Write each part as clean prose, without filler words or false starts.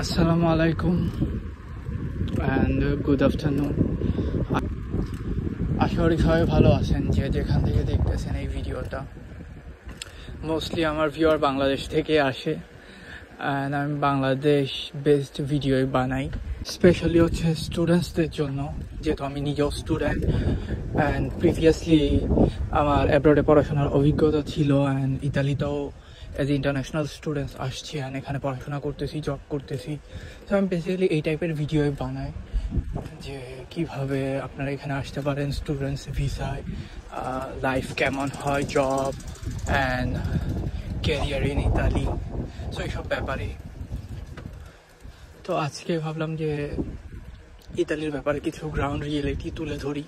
আসসালামু আলাইকুম and good afternoon. আশা করি সবাই ভালো আছেন যে যেখান থেকে দেখতেছেন এই ভিডিওটা। মোস্টলি আমার ভিউয়ার বাংলাদেশ থেকে আসে অ্যান্ড আমি বাংলাদেশ বেসড ভিডিওই বানাই, স্পেশালি হচ্ছে স্টুডেন্টসদের জন্য, যেহেতু আমি নিজেও স্টুডেন্ট অ্যান্ড প্রিভিয়াসলি আমার অ্যাব্রডে পড়াশোনার অভিজ্ঞতা ছিল অ্যান্ড ইতালিতেও অ্যাজ ইন্টারন্যাশনাল স্টুডেন্টস আসছি অ্যান্ড এখানে পড়াশোনা করতেছি, জব করতেছি। তো আমি বেসিক্যালি এই টাইপের ভিডিওই বানাই যে কীভাবে আপনারা এখানে আসতে পারেন স্টুডেন্টস ভিসায়, লাইফ কেমন হয়, job and career in Italy, so এইসব ব্যাপারে। তো আজকে ভাবলাম যে ইতালির ব্যাপারে কিছু গ্রাউন্ড রিয়েলিটি তুলে ধরি।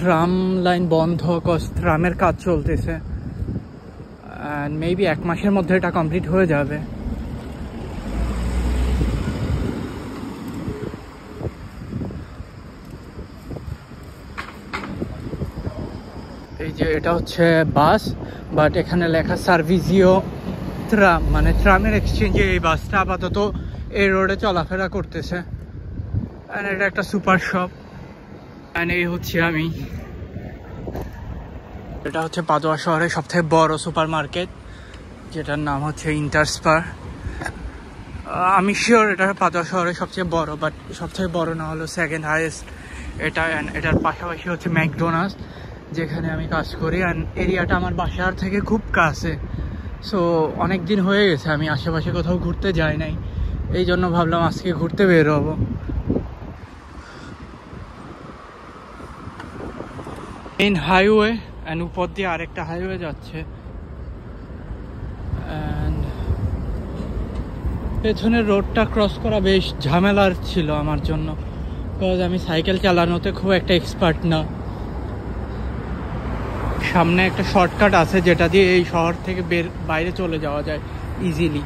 ট্রাম লাইন বন্ধ, কজ ট্রামের কাজ চলতেছে অ্যান্ড মেবি 1 মাসের মধ্যে এটা কমপ্লিট হয়ে যাবে। এই যে এটা হচ্ছে বাস, বাট এখানে লেখা সার্ভিজিও ট্রাম, মানে ট্রামের এক্সচেঞ্জে এই বাসটা আপাতত এই রোডে চলাফেরা করতেছে। অ্যান্ড এটা একটা সুপার শপ অ্যান্ড এই হচ্ছে আমি। এটা হচ্ছে পাদোয়া শহরের সবথেকে বড় সুপার মার্কেট, যেটার নাম হচ্ছে ইন্টারস্পার। আমি শিওর এটা পাদোয়া শহরের সবচেয়ে বড়, বাট সবথেকে বড় না হলো সেকেন্ড হাইয়েস্ট এটা। অ্যান্ড এটার পাশাপাশি হচ্ছে ম্যাকডোনাল্ডস, যেখানে আমি কাজ করি অ্যান্ড এরিয়াটা আমার বাসার থেকে খুব কাছে। সো অনেক দিন হয়ে গেছে আমি আশেপাশে কোথাও ঘুরতে যাই নাই, এই জন্য ভাবলাম আজকে ঘুরতে বের হবো। মেইন হাইওয়ে অ্যান্ড উপর দিয়ে আরেকটা হাইওয়ে যাচ্ছে অ্যান্ড পেছনের রোডটা ক্রস করা বেশ ঝামেলার ছিল আমার জন্য, বিকজ আমি সাইকেল চালানোতে খুব একটা এক্সপার্ট না। সামনে একটা শর্টকাট আছে যেটা দিয়ে এই শহর থেকে বাইরে চলে যাওয়া যায় ইজিলি।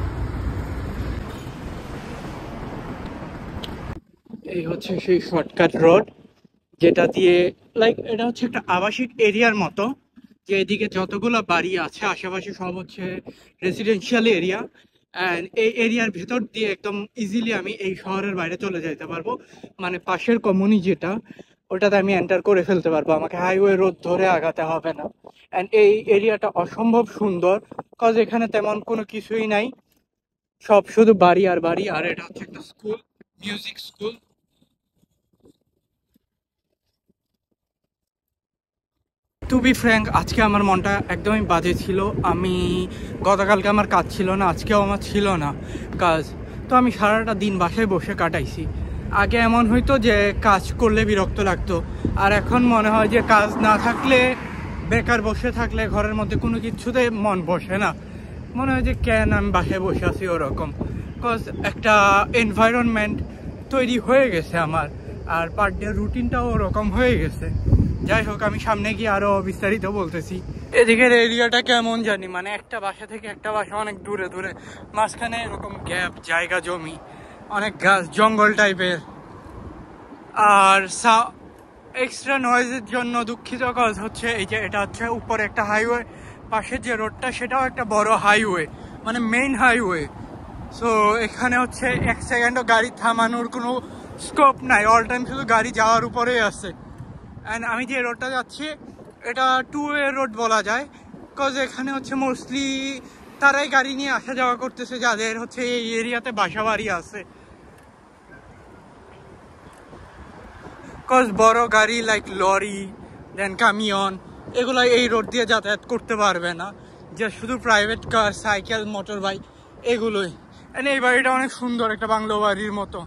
এই হচ্ছে সেই শর্টকাট রোড যেটা দিয়ে এটা হচ্ছে একটা আবাসিক এরিয়ার মতো, যে এদিকে যতগুলো বাড়ি আছে আশেপাশে সব হচ্ছে রেসিডেন্সিয়াল এরিয়া অ্যান্ড এই এরিয়ার ভেতর দিয়ে একদম ইজিলি আমি এই শহরের বাইরে চলে যেতে পারবো। মানে পাশের কমিউনি যেটা, ওটাতে আমি এন্টার করে ফেলতে পারবো, আমাকে হাইওয়ে রোড ধরে আগাতে হবে না। অ্যান্ড এই এরিয়াটা অসম্ভব সুন্দর, কজ এখানে তেমন কোনো কিছুই নাই, সব শুধু বাড়ি আর বাড়ি। আর এটা হচ্ছে একটা school, music school. To be frank, আজকে আমার মনটা একদমই বাজে ছিল। আমি গতকালকে আমার কাজ ছিল না, আজকেও আমার ছিল না কাজ, তো আমি সারাটা দিন বাসায় বসে কাটাইছি। আগে এমন হইতো যে কাজ করলে বিরক্ত লাগতো, আর এখন মনে হয় যে কাজ না থাকলে, বেকার বসে থাকলে ঘরের মধ্যে কোনো কিছুতে মন বসে না, মনে হয় যে কেন আমি বাসায় বসে আছি ওরকম। কজ একটা এনভায়রনমেন্ট তৈরি হয়ে গেছে আমার, আর পার ডে রুটিনটাও ওরকম হয়ে গেছে। যাই হোক, আমি সামনে গিয়ে আরো বিস্তারিত বলতেছি। এদিকের এরিয়াটা কেমন জানি, মানে একটা বাসা থেকে একটা বাসা অনেক দূরে দূরে, মাঝখানে এরকম গ্যাপ, জায়গা জমি, অনেক গাছ জঙ্গল টাইপের। আর এক্সট্রা নয়েজের জন্য দুঃখিত, কজ হচ্ছে এই যে এটা হচ্ছে উপরে একটা হাইওয়ে, পাশের যে রোডটা সেটাও একটা বড় হাইওয়ে, মানে মেইন হাইওয়ে। সো এখানে হচ্ছে 1 সেকেন্ডও গাড়ি থামানোর কোনো স্কোপ নাই, অল টাইম শুধু গাড়ি যাওয়ার উপরেই আছে। অ্যান্ড আমি যে রোডটা যাচ্ছি এটা 2-ওয়ে রোড বলা যায়, বিকজ এখানে হচ্ছে মোস্টলি তারাই গাড়ি নিয়ে আসা যাওয়া করতেছে যাদের হচ্ছে এই এরিয়াতে বাসা বাড়ি আছে। বিকজ বড় গাড়ি লাইক লরি দেন কামিয়ন এগুলো এই রোড দিয়ে যাতায়াত করতে পারবে না, যে শুধু private car, cycle, motor bike এগুলোই। অ্যান্ড এই বাড়িটা অনেক সুন্দর, একটা বাংলো বাড়ির মতো।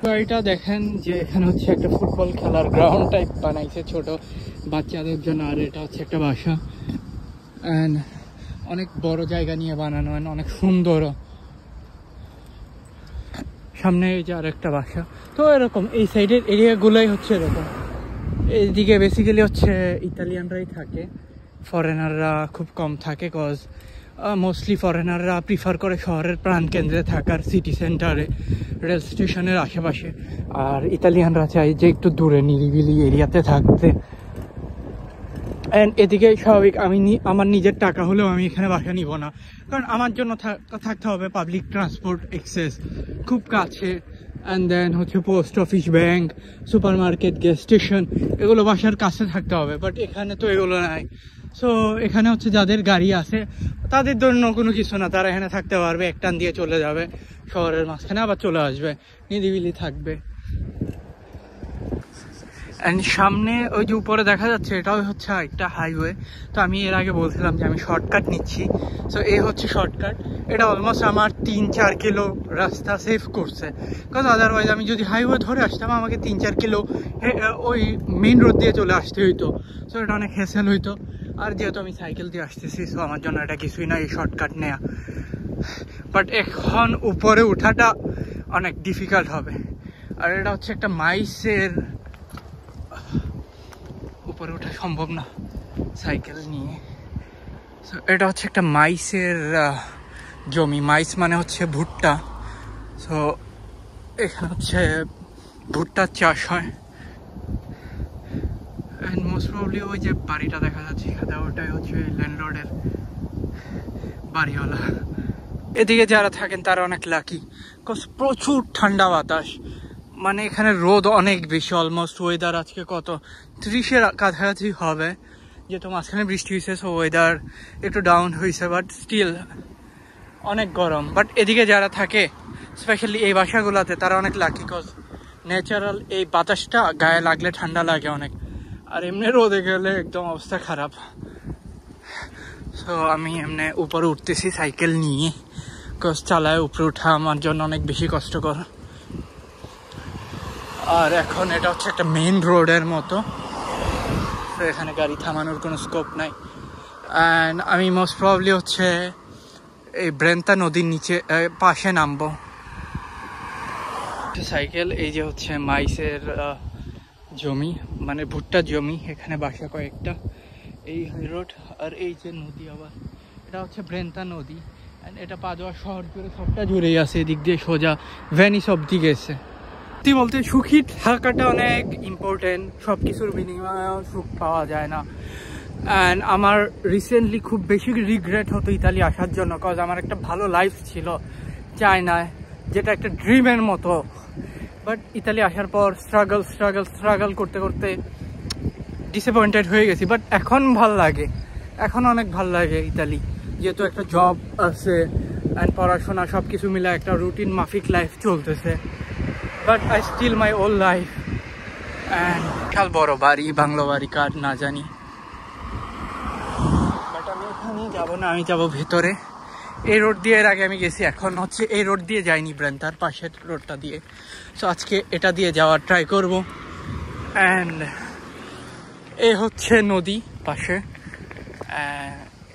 বাড়িটা দেখেন যে এখানে হচ্ছে একটা ফুটবল খেলার গ্রাউন্ড টাইপ বানাইছে ছোট বাচ্চাদের জন্য, আর এটা হচ্ছে একটা বাসা অ্যান্ড অনেক বড় জায়গা নিয়ে বানানো, অনেক সুন্দর। সামনে এই যে আর একটা বাসা। তো এরকম এই সাইডের এরিয়াগুলোই হচ্ছে এরকম। এইদিকে বেসিক্যালি হচ্ছে ইতালিয়ানরাই থাকে, ফরেনাররা খুব কম থাকে, কজ মোস্টলি ফরেনাররা প্রিফার করে শহরের প্রাণকেন্দ্রে থাকার, সিটি সেন্টারে, রেল স্টেশনের আশেপাশে। আর ইতালিয়ানরা চায় যে একটু দূরে নিরিবিলি এরিয়াতে থাকতে। অ্যান্ড এদিকে স্বাভাবিক আমি আমার নিজের টাকা হলেও আমি এখানে বাসা নিব না, কারণ আমার জন্য থাকতে হবে পাবলিক ট্রান্সপোর্ট অ্যাক্সেস খুব কাছে। অ্যান্ড দেন হচ্ছে post office, bank, super market, gas station, এগুলো বাসার কাছে থাকতে হবে। বাট এখানে তো এগুলো নাই। সো এখানে হচ্ছে যাদের গাড়ি আছে তাদের জন্য কোনো কিছু না, তারা এখানে থাকতে পারবে, এক টান দিয়ে চলে যাবে শহরের মাঝখানে, আবার চলে আসবে, নিরিবিলি থাকবে। অ্যান্ড সামনে ওই যে উপরে দেখা যাচ্ছে এটাও হচ্ছে একটা হাইওয়ে। তো আমি এর আগে বলছিলাম যে আমি শর্টকাট নিচ্ছি, সো এই হচ্ছে শর্টকাট। এটা অলমোস্ট আমার 3-4 কিলো রাস্তা সেভ করছে, বিকজ আদারওয়াইজ আমি যদি হাইওয়ে ধরে আসতাম আমাকে 3-4 কিলো ওই মেইন রোড দিয়ে চলে আসতে হইতো। সো এটা অনেক হ্যাসেল হইতো। আর যেহেতু আমি সাইকেল দিয়ে আসতেছি, সো আমার জন্য এটা কিছুই না এই শর্টকাট নেওয়া। বাট এখন উপরে ওঠাটা অনেক ডিফিকাল্ট হবে। আর এটা হচ্ছে একটা মাইসের, উপরে ওঠা সম্ভব না সাইকেল নিয়ে। সো এটা হচ্ছে একটা মাইসের জমি। মাইস মানে হচ্ছে ভুট্টা। সো এখানে হচ্ছে ভুট্টার চাষ হয়। অ্যান্ড মোস্ট প্রবলি ওই যে বাড়িটা দেখা যাচ্ছে এখানে, ওটাই হচ্ছে ল্যান্ডলর্ডের বাড়িওয়ালা। এদিকে যারা থাকেন তারা অনেক লাকি, বিকজ প্রচুর ঠান্ডা বাতাস। মানে এখানে রোদ অনেক বেশি, অলমোস্ট ওয়েদার আজকে কত 30-এর কাছাকাছি হবে, যেহেতু মাঝখানে বৃষ্টি হয়েছে। সো ওয়েদার একটু ডাউন হয়েছে, বাট স্টিল অনেক গরম। বাট এদিকে যারা থাকে স্পেশালি এই বাসাগুলোতে তারা অনেক লাকি, কজ ন্যাচারাল এই বাতাসটা গায়ে লাগলে ঠান্ডা লাগে অনেক। আর এমনি রোদে গেলে একদম অবস্থা খারাপ। সো আমি এমনি উপরে উঠতেছি সাইকেল নিয়ে, কজ চালায় উপরে ওঠা আমার জন্য অনেক বেশি কষ্টকর। আর এখন এটা হচ্ছে একটা মেইন রোডের মতো, তো এখানে গাড়ি থামানোর কোনো স্কোপ নাই। অ্যান্ড আমি মোস্ট প্রবলি হচ্ছে এই ব্রেন্তা নদীর নিচে পাশে নামবো। সাইকেল, এই যে হচ্ছে মাইসের জমি, মানে ভুট্টার জমি, এখানে বাসা কয়েকটা, এই রোড। আর এই যে নদী, আবার এটা হচ্ছে ব্রেন্তা নদী। অ্যান্ড এটা পাদোয়া শহর জুড়ে সবটা জুড়েই আছে, এদিক দিয়ে সোজা ভ্যানিস অব্দি গেছে। বলতে সুখী থাকাটা অনেক ইম্পর্টেন্ট, সব কিছুর বিনিময়ে সুখ পাওয়া যায় না। অ্যান্ড আমার রিসেন্টলি খুব বেশি রিগ্রেট হতো ইতালি আসার জন্য, কজ আমার একটা ভালো লাইফ ছিল চায়নায়, যেটা একটা ড্রিমের মতো। বাট ইতালি আসার পর স্ট্রাগল করতে করতে ডিসঅ্যাপয়েন্টেড হয়ে গেছি। বাট এখন ভাল লাগে, এখন অনেক ভাল লাগে ইতালি, যেহেতু একটা জব আছে অ্যান্ড পড়াশোনা সব কিছু মিলে একটা রুটিন মাফিক লাইফ চলতেছে। But I still my old life. And বিশাল বড় বাড়ি, বাংলো বাড়ি কার না জানি। বাট আমি এখানে যাবো না, আমি যাবো ভেতরে। এই রোড দিয়ে এর আগে আমি গেছি, এখন হচ্ছে এই রোড দিয়ে যাইনি, ব্রেন্তার পাশের রোডটা দিয়ে। সো আজকে এটা দিয়ে যাওয়ার ট্রাই করব। অ্যান্ড এই হচ্ছে নদী পাশে,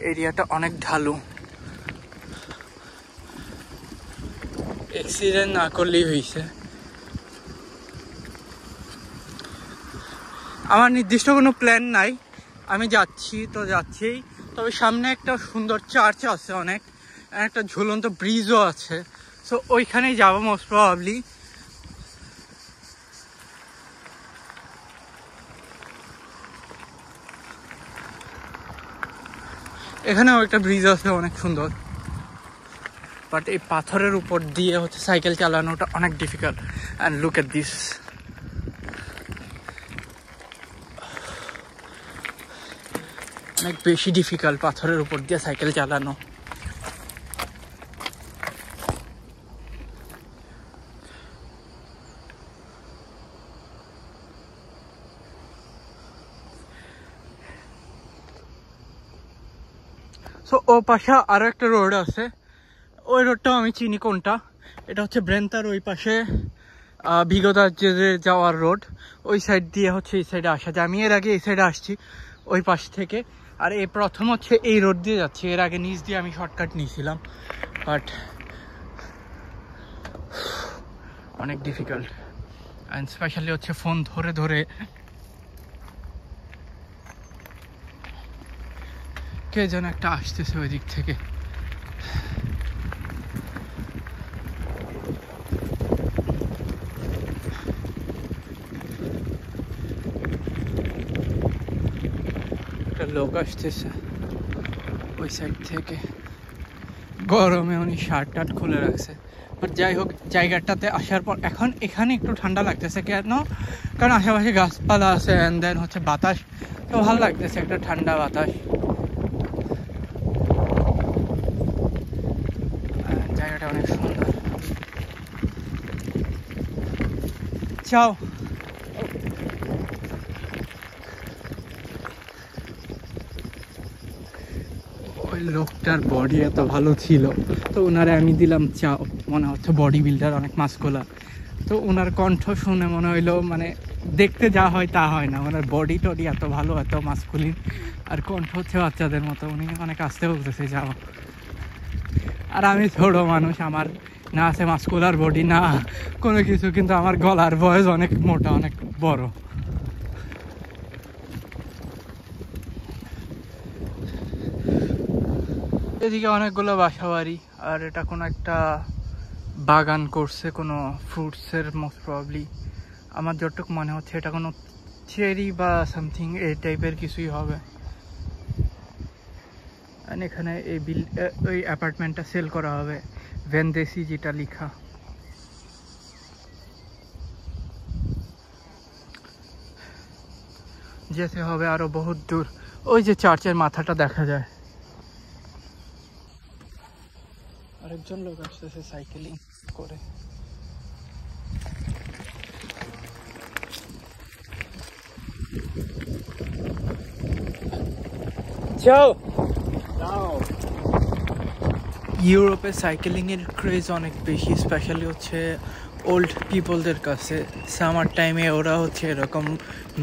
এরিয়াটা অনেক ঢালু, অ্যাক্সিডেন্ট না করলেই হয়েছে। আমার নির্দিষ্ট কোনো প্ল্যান নাই, আমি যাচ্ছি তো যাচ্ছি। তবে সামনে একটা সুন্দর চার্চ আছে অনেক, একটা ঝুলন্ত ব্রিজও আছে। সো ওইখানেই যাবো মোস্ট প্রবাবলি। এখানেও একটা ব্রিজ আছে অনেক সুন্দর, বাট এই পাথরের উপর দিয়ে হচ্ছে সাইকেল চালানোটা অনেক difficult. And look at this, অনেক বেশি ডিফিকাল্ট পাথরের উপর দিয়ে সাইকেল চালানো। সো ও পাশে আরো একটা রোড আছে, ওই রোডটাও আমি চিনি কোনটা। এটা হচ্ছে ব্রেন্তার ওই পাশে ভিগোদার যে যাওয়ার রোড, ওই সাইড দিয়ে হচ্ছে এই সাইডে আসা যায়। আমি এর আগে এই সাইডে আসছি ওই পাশ থেকে। আর এই প্রথম হচ্ছে এই রোড দিয়ে যাচ্ছি, এর আগে নিচ দিয়ে আমি শর্টকাট নিয়েছিলাম, বাট অনেক ডিফিকাল্ট। অ্যান্ড স্পেশালি হচ্ছে ফোন ধরে ধরে কে যেন একটা আসতেছে ওই দিক থেকে। একটা লোক আসতেছে ওই সাইড থেকে, গরমে উনি শার্ট টার্ট খুলে রাখছে। বাট যাই হোক, জায়গাটাতে আসার পর এখন এখানে একটু ঠান্ডা লাগতেছে। কেন? কারণ আশেপাশে গাছপালা আছে অ্যান্ড দেন হচ্ছে বাতাস, তো ভালো লাগতেছে, একটা ঠান্ডা বাতাস। জায়গাটা অনেক সুন্দর। চাও ওই লোকটার বডি এত ভালো ছিল, তো ওনারে আমি দিলাম চাও। মনে হচ্ছে বডি বিল্ডার, অনেক মাস্কুলার। তো ওনার কণ্ঠ শুনে মনে হইলো মানে দেখতে যা হয় তা হয় না, ওনার বডি টডি এত ভালো, এত মাস্কুলিন, আর কণ্ঠ হচ্ছে বাচ্চাদের মতো। উনি অনেক আস্তে বলতেছে যাও। আর আমি ছোট মানুষ, আমার না আছে মাস্কুলার বডি না কোনো কিছু, কিন্তু আমার গলার ভয়েস অনেক মোটা, অনেক বড়। এদিকে অনেকগুলো বাসা বাড়ি, আর এটা কোনো একটা বাগান করছে কোনো ফ্রুটসের, মোস্ট প্রবাবলি। আমার যতটুকু মনে হচ্ছে এটা কোনো চেরি বা সামথিং এই টাইপের কিছুই হবে। এখানে এই ওই অ্যাপার্টমেন্টটা সেল করা হবে, ভেনদেসি যেটা লেখা। যেতে হবে আরো বহুত দূর। ওই যে চার্চের মাথাটা দেখা যায়। আরেকজন লোক আসতেছে সাইকেলিং করে। যাও। ইউরোপে সাইকেলিং এর ক্রেজ অনেক বেশি, স্পেশালি হচ্ছে ওল্ড পিপলদের কাছে। সামার টাইমে ওরা হচ্ছে এরকম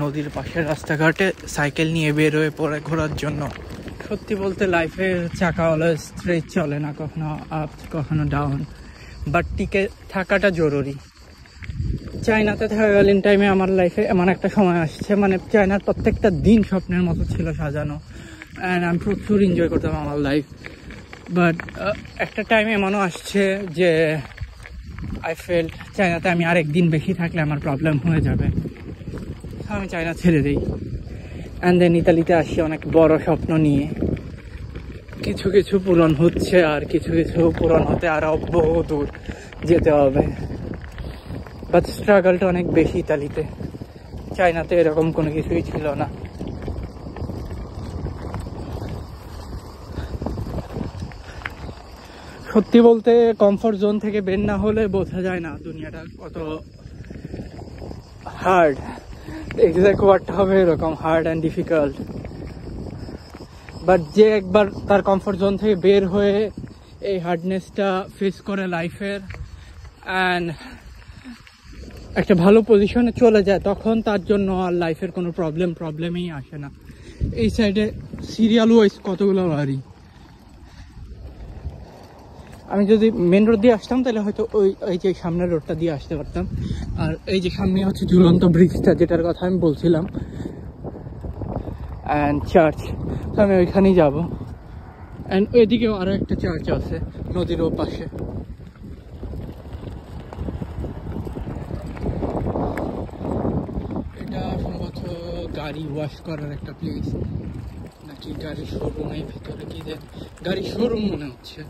নদীর পাশের রাস্তাঘাটে সাইকেল নিয়ে বের হয়ে পড়ে ঘোরার জন্য। সত্যি বলতে লাইফের চাকা অলওয়েজ স্ট্রেট চলে না, কখনো আপ কখনো ডাউন, বাট টিকে থাকাটা জরুরি। চায়নাতে থাকাকালীন টাইমে আমার লাইফে এমন একটা সময় আসছে, মানে চায়নার প্রত্যেকটা দিন স্বপ্নের মতো ছিল সাজানো, অ্যান্ড আমি প্রচুর এনজয় করতাম আমার লাইফ। বাট একটা টাইমে এমনও আসছে যে আই ফেল্ট চায়নাতে আমি আর একদিন বেশি থাকলে আমার প্রবলেম হয়ে যাবে, আমি চায়না ছেড়ে দিই। অ্যান্ড দেন ইতালিতে আসি অনেক বড় স্বপ্ন নিয়ে। কিছু কিছু পূরণ হচ্ছে, আর কিছু কিছু পূরণ হতে আরও বহু দূর যেতে হবে। বাট স্ট্রাগলটা অনেক বেশি ইতালিতে। চায়নাতে এরকম কোনো কিছুই ছিল না। সত্যি বলতে কমফোর্ট জোন থেকে বের না হলে বোঝা যায় না দুনিয়াটা কত হার্ড। এক্সাক্ট ওয়ার্ডটা হবে এরকম, হার্ড অ্যান্ড ডিফিকাল্ট। বাট যে একবার তার কমফোর্ট জোন থেকে বের হয়ে এই হার্ডনেসটা ফেস করে লাইফের অ্যান্ড একটা ভালো পজিশনে চলে যায়, তখন তার জন্য আর লাইফের কোনো প্রবলেমই আসে না। এই সাইডে সিরিয়াল ওয়াইজ কতগুলো বাড়ি। আমি যদি মেন রোড দিয়ে আসতাম তাহলে হয়তো ওই যে সামনের রোডটা দিয়ে আসতে পারতাম। আর এই যে সামনে হচ্ছে ঝুলন্ত ব্রিজটা, যেটার কথা আমি বলছিলাম, অ্যান্ড চার্চ, তো আমি ওইখানেই যাবো। অ্যান্ড ওইদিকেও আরও একটা চার্চ আছে নদীর ও পাশে। এটা সম্ভবত গাড়ি ওয়াশ করার একটা প্লেস, নাকি গাড়ি শোরুম, এই ভিতরে কি যে গাড়ি শোরুম মনে হচ্ছে।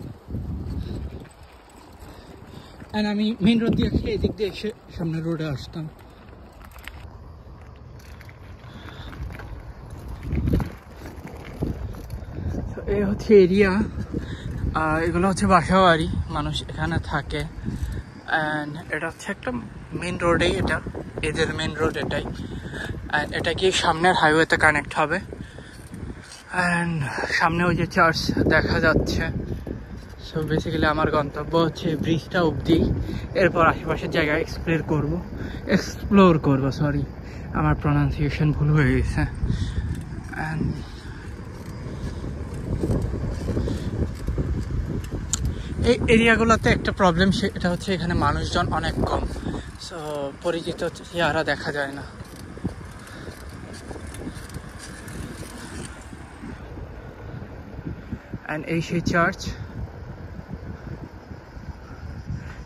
আর আমি মেন রোড দিয়ে আসলে এদিক দিয়ে এসে সামনের রোডে আসতাম। এই হচ্ছে এরিয়া, এগুলো হচ্ছে বাসা বাড়ি, মানুষ এখানে থাকে। অ্যান্ড এটা হচ্ছে একটা মেন রোডেই, এটা এদের মেন রোড এটাই। অ্যান্ড এটা কি সামনের হাইওয়েতে কানেক্ট হবে। অ্যান্ড সামনে ওই যে চার্চ দেখা যাচ্ছে। সো বেসিক্যালি আমার গন্তব্য হচ্ছে ব্রিজটা অবধি, এরপর আশেপাশের জায়গা এক্সপ্লোর করবো, সরি আমার প্রনাউন্সিয়েশন ভুল হয়ে গেছে। অ্যান্ড এই এরিয়াগুলোতে একটা প্রবলেম, সেটা হচ্ছে এখানে মানুষজন অনেক কম, সো পরিচিত চেহারা দেখা যায় না। অ্যান্ড এই সেই চার্চ।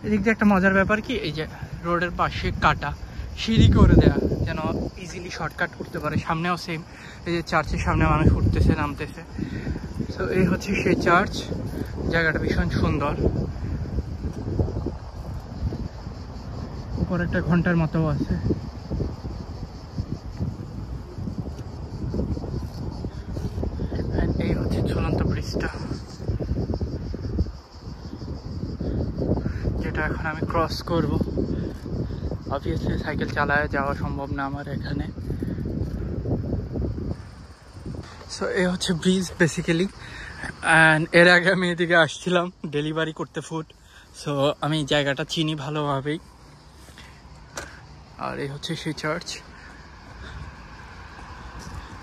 এদিক দিয়ে একটা মজার ব্যাপার কি, এই যে রোডের পাশে কাটা, সিঁড়ি করে দেয়া যেন ইজিলি শর্টকাট করতে পারে। সামনেও সেম, এই যে চার্চের সামনে মানুষ উঠতেছে নামতেছে। তো এই হচ্ছে সেই চার্চ, জায়গাটা ভীষণ সুন্দর। উপর একটা ঘন্টার মতো আছে। এই হচ্ছে ঝুলন্ত ব্রিজটা, যেটা এখন আমি ক্রস করব। অবভিয়াসলি সাইকেল চালায় যাওয়া সম্ভব না আমার এখানে। সো এই হচ্ছে ব্রিজ বেসিক্যালি। অ্যান্ড এর আগে আমি এদিকে আসছিলাম ডেলিভারি করতে ফুড, সো আমি জায়গাটা চিনি ভালোভাবেই। আর এই হচ্ছে সেই চার্চ,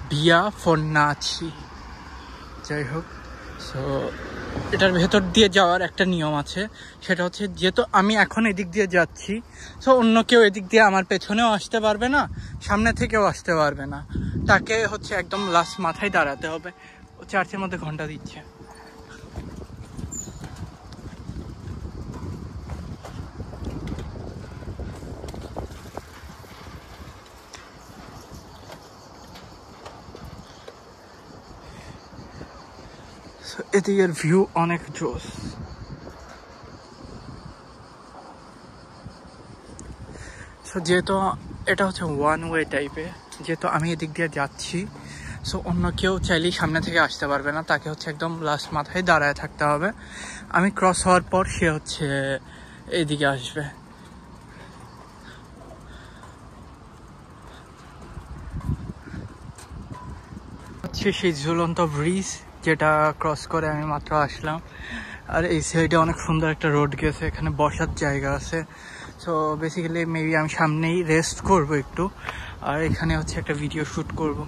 ভিয়া ফর্নাচি। যাই হোক, সো এটার ভেতর দিয়ে যাওয়ার একটা নিয়ম আছে, সেটা হচ্ছে যেহেতু আমি এখন এদিক দিয়ে যাচ্ছি, সো অন্য কেউ এদিক দিয়ে আমার পেছনেও আসতে পারবে না, সামনে থেকেও আসতে পারবে না। তাকে হচ্ছে একদম লাস্ট মাথায় দাঁড়াতে হবে। ও চার্চের মধ্যে ঘন্টা দিচ্ছে। এদিকের ভিউ অনেক জোস। সো যেহেতু এটা হচ্ছে ওয়ান ওয়ে টাইপের, যেহেতু আমি এদিক দিয়ে যাচ্ছি, সো অন্য কেউ চাইলেই সামনে থেকে আসতে পারবে না, তাকে হচ্ছে একদম লাস্ট মাথায় দাঁড়ায় থাকতে হবে। আমি ক্রস হওয়ার পর সে হচ্ছে এইদিকে আসবে। হচ্ছে সেই ঝুলন্ত ব্রিজ যেটা ক্রস করে আমি মাত্র আসলাম। আর এই সাইডে অনেক সুন্দর একটা রোড গেছে, এখানে বসার জায়গা আছে। সো বেসিক্যালি মেবি আমি সামনেই রেস্ট করব একটু, আর এখানে হচ্ছে একটা ভিডিও শ্যুট করব।